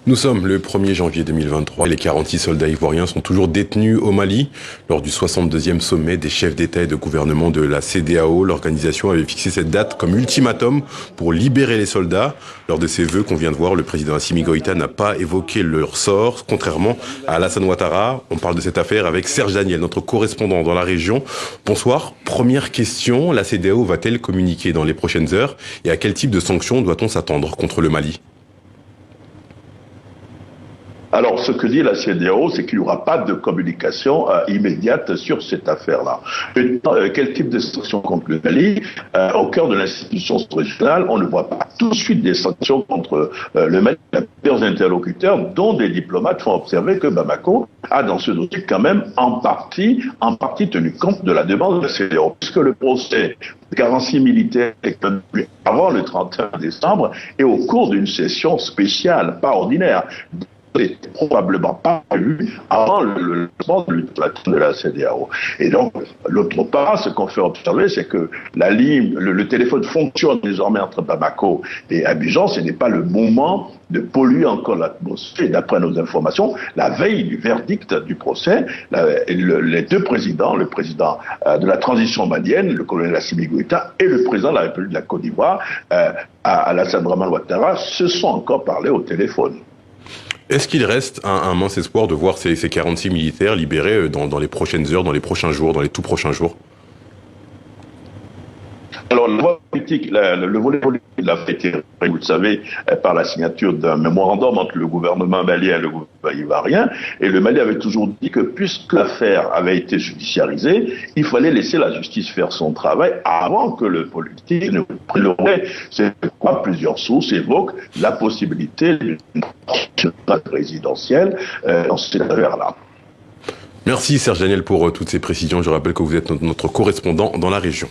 Nous sommes le 1er janvier 2023 et les 46 soldats ivoiriens sont toujours détenus au Mali. Lors du 62e sommet des chefs d'État et de gouvernement de la CEDEAO, l'organisation avait fixé cette date comme ultimatum pour libérer les soldats. Lors de ses vœux qu'on vient de voir, le président Assimi Goïta n'a pas évoqué leur sort, contrairement à Alassane Ouattara. On parle de cette affaire avec Serge Daniel, notre correspondant dans la région. Bonsoir. Première question, la CEDEAO va-t-elle communiquer dans les prochaines heures et à quel type de sanctions doit-on s'attendre contre le Mali ? Alors, ce que dit la CEDEAO, c'est qu'il n'y aura pas de communication immédiate sur cette affaire-là. Quel type de sanctions contre le Mali? Au cœur de l'institution régionale, on ne voit pas tout de suite des sanctions contre le Mali. Il y a plusieurs interlocuteurs, dont des diplomates, font observer que Bamako a dans ce dossier quand même en partie tenu compte de la demande de la CEDEAO, puisque le procès de garantie militaire est tenu avant le 31 décembre et au cours d'une session spéciale, pas ordinaire, n'est probablement pas prévu avant le lancement de la CEDEAO. Et donc, l'autre part, ce qu'on fait observer, c'est que la ligne, le téléphone fonctionne désormais entre Bamako et Abidjan. Ce n'est pas le moment de polluer encore l'atmosphère. D'après nos informations, la veille du verdict du procès, les deux présidents, le président de la transition malienne, le colonel Assimi Goïta, et le président de la République de la Côte d'Ivoire, Alassane Ouattara, se sont encore parlé au téléphone. Est-ce qu'il reste un mince espoir de voir ces 46 militaires libérés dans les prochaines heures, dans les prochains jours, dans les tout prochains jours? Alors, le volet politique a été, vous le savez, par la signature d'un mémorandum entre le gouvernement malien et le gouvernement ivoirien. Et le Mali avait toujours dit que puisque l'affaire avait été judiciarisée, il fallait laisser la justice faire son travail avant que le politique ne prenne le relais. C'est pourquoi plusieurs sources évoquent la possibilité d'une présidentielle dans cette affaire-là. Merci Serge Daniel pour toutes ces précisions. Je rappelle que vous êtes notre correspondant dans la région.